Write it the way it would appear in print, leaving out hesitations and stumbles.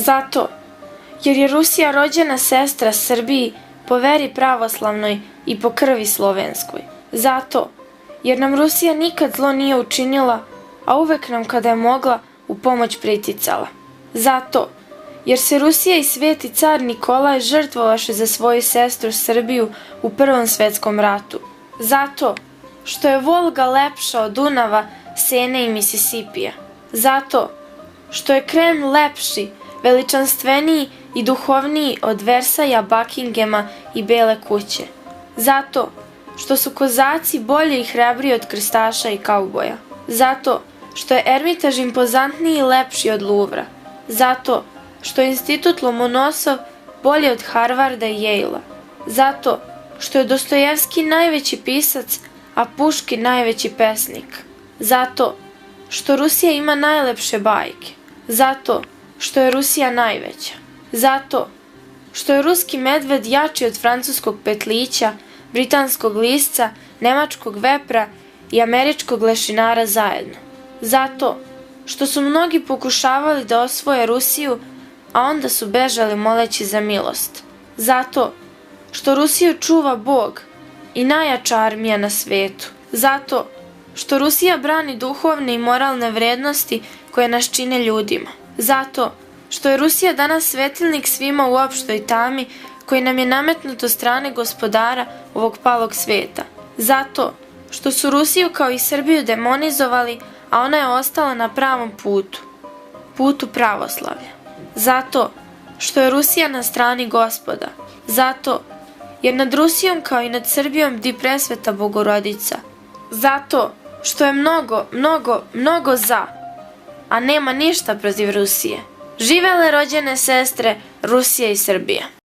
Zato jer je Rusija rođena sestra Srbiji po veri pravoslavnoj i po krvi slovenskoj. Zato jer nam Rusija nikad zlo nije učinila, a uvek nam kada je mogla u pomoć priticala. Zato jer se Rusija i sveti car Nikolaj žrtvovaše za svoju sestru Srbiju u Prvom svetskom ratu. Zato što je Volga lepša od Dunava, Sene i Misisipija. Zato što je Kreml lepši, veličanstveniji i duhovniji od Versaja, Buckinghama i Bele kuće. Zato što su kozaci bolji i hrabriji od krstaša i kauboja. Zato što je Ermitaž impozantniji i lepši od Luvra. Zato što je institut Lomonosov bolji od Harvarda i Yale-a. Zato što je Dostojevski najveći pisac, a Puškin najveći pesnik. Zato što Rusija ima najlepše bajke. Zato što je Rusija najveća. Zato što je ruski medved jači od francuskog petlića, britanskog lisca, nemačkog vepra i američkog lešinara zajedno. Zato što su mnogi pokušavali da osvoje Rusiju, a onda su bežali moleći za milost. Zato što Rusiju čuva Bog i najjača armija na svetu. Zato što Rusija brani duhovne i moralne vrednosti koje nas čine ljudima. Zato što je Rusija danas svetilnik svima u opštoj tami koji nam je nametnut od strane gospodara ovog palog sveta. Zato što su Rusiju kao i Srbiju demonizovali, a ona je ostala na pravom putu, putu pravoslavlja. Zato što je Rusija na strani Gospoda. Zato jer nad Rusijom kao i nad Srbijom bdi presveta Bogorodica. Zato što je mnogo za, a nema ništa protiv Rusije. Živele rođene sestre Rusija i Srbija.